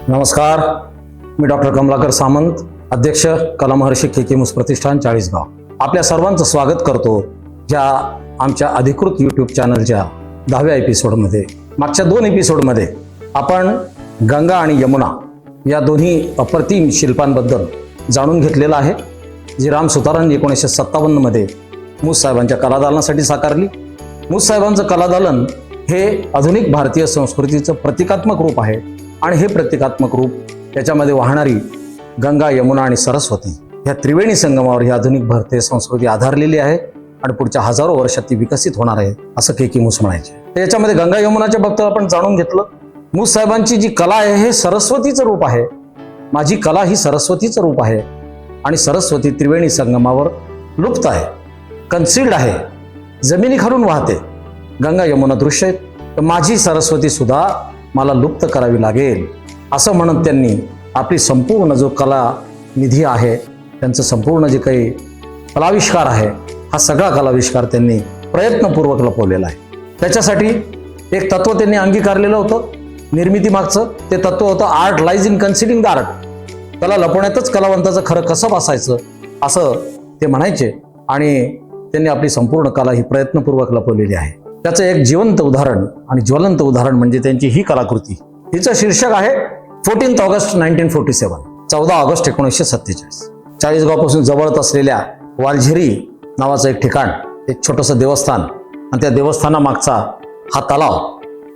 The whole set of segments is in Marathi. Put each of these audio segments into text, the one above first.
नमस्कार, मी डॉक्टर कमलाकर सामंत, अध्यक्ष कला महर्षी के प्रतिष्ठान चाळीसगाव. आपल्या सर्वांचं स्वागत करतो ज्या आमच्या अधिकृत यूट्यूब चॅनलच्या 10व्या एपिसोडमध्ये. मागच्या 2 एपिसोडमध्ये आपण गंगा आणि यमुना या दोन्ही अप्रतिम शिल्पांबद्दल जाणून घेतलेलं आहे, जी राम सुतारांनी 1957मध्ये मूस साहेबांच्या कलादालनासाठी साकारली. मूस साहेबांचं कलादालन हे आधुनिक भारतीय संस्कृतीचं प्रतिकात्मक रूप आहे आणि हे प्रतिकात्मक रूप त्याच्यामध्ये वाहणारी गंगा, यमुना आणि सरस्वती ह्या त्रिवेणी संगमावर ही आधुनिक भारतीय संस्कृती आधारलेली आहे आणि पुढच्या हजारो वर्षात ती विकसित होणार आहे असं के मूस म्हणायचे. त्याच्यामध्ये गंगा यमुनाच्या बाबतीत आपण जाणून घेतलं. मूस साहेबांची जी कला आहे हे सरस्वतीचं रूप आहे. माझी कला ही सरस्वतीचं रूप आहे आणि सरस्वती त्रिवेणी संगमावर लुप्त आहे, कन्सिल्ड आहे, जमिनीखालून वाहते. गंगा यमुना दृश्य आहेत, तर माझी सरस्वती सुद्धा मला लुप्त करावी लागेल असं म्हणत त्यांनी आपली संपूर्ण जो कला निधी आहे, त्यांचं संपूर्ण जे काही कलाविष्कार आहे, हा सगळा कलाविष्कार त्यांनी प्रयत्नपूर्वक लपवलेला आहे. त्याच्यासाठी एक तत्व त्यांनी अंगीकारलेलं होतं निर्मितीमागचं. ते तत्व होतं art lies in concealing the art. कला लपवण्यातच कलावंताचं खरं कसब असायचं असं ते म्हणायचे आणि त्यांनी आपली संपूर्ण कला ही प्रयत्नपूर्वक लपवलेली आहे. त्याचं एक जिवंत उदाहरण आणि ज्वलंत उदाहरण म्हणजे त्यांची ही कलाकृती. हिचं शीर्षक आहे 14 ऑगस्ट 1947, 14 ऑगस्ट 1947. चाळीसगावपासून जवळच असलेल्या वालझिरी नावाचं एक ठिकाण, एक छोटंसं देवस्थान आणि त्या देवस्थानामागचा हा तलाव.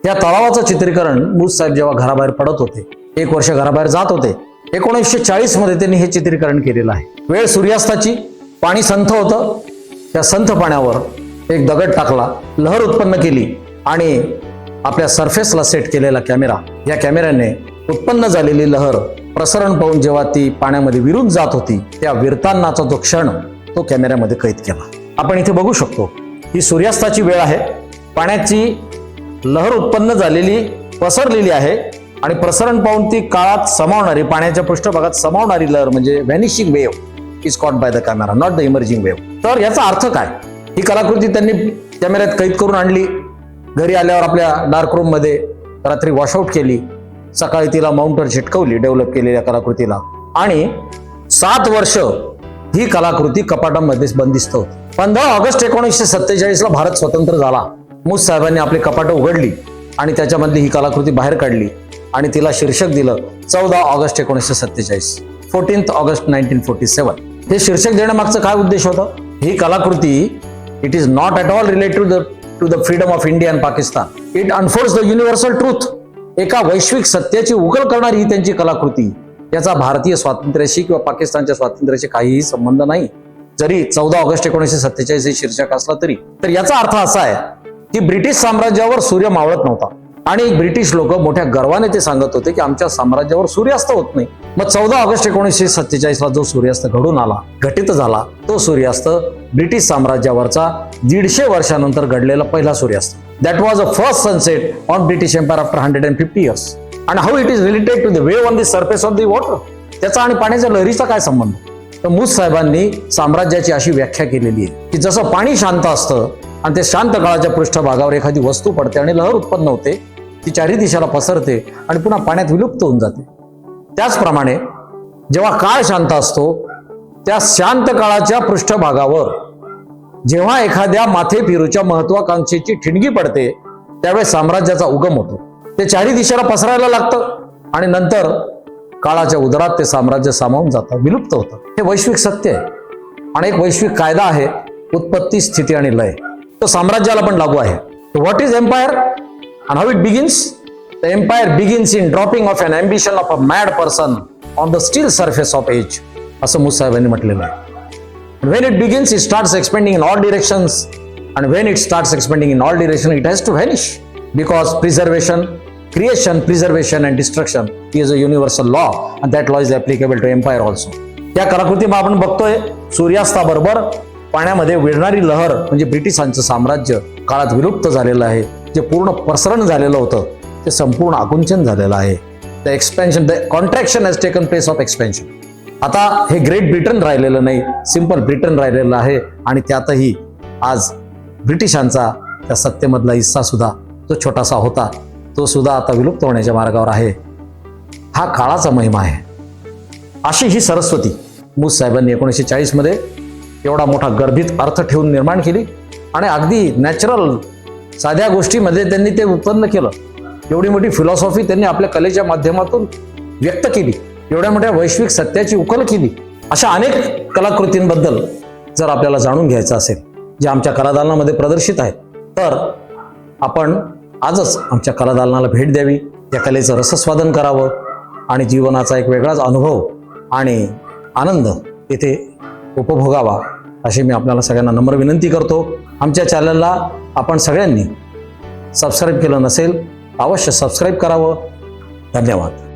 या तलावाचं चित्रीकरण मूस साहेब जेव्हा घराबाहेर पडत होते, 1 वर्ष घराबाहेर जात होते, 1940 मध्ये त्यांनी हे चित्रीकरण केलेलं आहे. वेळ सूर्यास्ताची, पाणी संथ होतं. त्या संथ पाण्यावर एक दगड टाकला, लहर उत्पन्न केली आणि आपल्या सरफेसला सेट केलेला कॅमेरा, या कॅमेऱ्याने उत्पन्न झालेली लहर प्रसरण पाहून जेव्हा ती पाण्यामध्ये विरून जात होती, त्या विरतानाचा जो क्षण तो कॅमेऱ्यामध्ये कैद केला. आपण इथे बघू शकतो ही सूर्यास्ताची वेळ आहे. पाण्याची लहर उत्पन्न झालेली पसरलेली आहे आणि प्रसरण पाहून ती काळात समावणारी, पाण्याच्या पृष्ठभागात समावणारी लहर म्हणजे vanishing wave is caught by the camera, not the emerging wave. तर याचा अर्थ काय? ही कलाकृती त्यांनी कॅमेऱ्यात कैद करून आणली. घरी आल्यावर आपल्या डार्क रूम मध्ये रात्री वॉशआउट केली. सकाळी तिला माउंटवर चिटकवली डेव्हलप केलेल्या कलाकृतीला आणि 7 वर्ष ही कलाकृती कपाटामध्ये बंदिस्त होती. 15 ऑगस्ट 1947ला भारत स्वतंत्र झाला. मूस साहेबांनी आपली कपाटं उघडली आणि त्याच्यामधली ही कलाकृती बाहेर काढली आणि तिला शीर्षक दिलं 14 ऑगस्ट 1947, 14 ऑगस्ट 1947. हे शीर्षक देण्यामागचं काय उद्देश होता? ही कलाकृती it is not at all related to the freedom of India and Pakistan. It unfolds the universal truth. एका वैश्विक सत्याची उकल करणारी ही त्यांची कलाकृती. याचा भारतीय स्वातंत्र्याशी किंवा पाकिस्तानच्या स्वातंत्र्याशी काहीही संबंध नाही. जरी 14 ऑगस्ट 1947 हे शीर्षक असलं तरी. तर याचा अर्थ असा आहे की ब्रिटिश साम्राज्यावर सूर्य मावळत नव्हता आणि ब्रिटिश लोक मोठ्या गर्वाने ते सांगत होते की आमच्या साम्राज्यावर सूर्यास्त होत नाही. मग 14 ऑगस्ट 1947ला जो सूर्यास्त घडून आला, घटित झाला, तो सूर्यास्त ब्रिटिश साम्राज्यावरचा 150 वर्षानंतर घडलेला पहिला सूर्यास्त. That was a first sunset on British empire after 150 years. And how it is related to the wave on the surface of the water. त्याचा आणि पाण्याच्या लहरीचा काय संबंध? तर मूस साहेबांनी साम्राज्याची अशी व्याख्या केलेली आहे की जसं पाणी शांत असतं आणि ते शांत काळाच्या पृष्ठभागावर एखादी वस्तू पडते आणि लहर उत्पन्न होते, ती चारी दिशेला पसरते आणि पुन्हा पाण्यात विलुप्त होऊन जाते. त्याचप्रमाणे जेव्हा काळ शांत असतो, त्या शांत काळाच्या पृष्ठभागावर जेव्हा एखाद्या माथे फिरूच्या महत्वाकांक्षेची ठिणगी पडते, त्यावेळेस साम्राज्याचा उगम होतो. ते चारी दिशेला पसरायला लागतं आणि नंतर काळाच्या उदरात ते साम्राज्य सामावून जातं, विलुप्त होतं. हे वैश्विक सत्य आहे आणि एक वैश्विक कायदा आहे, उत्पत्ती, स्थिती आणि लय. तो साम्राज्याला पण लागू आहे. What is empire and how it begins? The empire begins in dropping of an ambition of a mad person on the still surface of age. असं मूस साहेबांनी म्हटलेलं आहे. When it begins, it starts expanding in all directions, and when it starts expanding in all directions, it has to vanish because preservation, creation, preservation and destruction is a universal law, and that law is applicable to empire also. या कलाकृतीमध्ये आपण बघतोय सूर्यास्ताबरोबर पाण्यामध्ये विरणारी लहर म्हणजे ब्रिटिशांचं साम्राज्य काळात विलुप्त झालेलं आहे. जे पूर्ण प्रसरण झालेलं होतं ते संपूर्ण आकुंचन झालेलं आहे. The expansion, the contraction has taken place of expansion. आता हे ग्रेट ब्रिटन राहिलेलं नाही, सिंपल ब्रिटन राहिलेलं आहे आणि त्यातही आज ब्रिटिशांचा त्या सत्तेमधला हिस्सा सुद्धा जो छोटासा होता तो सुद्धा आता विलुप्त होण्याच्या मार्गावर आहे. हा काळाचा महिमा आहे. अशी ही सरस्वती मूस साहेबांनी 1940 मध्ये एवढा मोठा गर्भित अर्थ ठेवून निर्माण केली आणि अगदी नॅचरल साध्या गोष्टीमध्ये त्यांनी ते उत्पन्न केलं. एवढी मोठी फिलॉसॉफी त्यांनी आपल्या कलेच्या माध्यमातून व्यक्त केली. एवढ्या मोठ्या वैश्विक सत्याची उकल केली. अशा अनेक कलाकृतींबद्दल जर आपल्याला जाणून घ्यायचं असेल जे आमच्या कलादालनामध्ये प्रदर्शित आहेत, तर आपण आजच आमच्या कलादालनाला भेट द्यावी, त्या कलेचं रसस्वादन करावं आणि जीवनाचा एक वेगळाच अनुभव आणि आनंद येथे उपभोगावा अशी मी आपल्याला सगळ्यांना नम्र विनंती करतो. आमच्या चॅनलला आपण सगळ्यांनी सबस्क्राईब केलं नसेल अवश्य सबस्क्राईब करावं. धन्यवाद.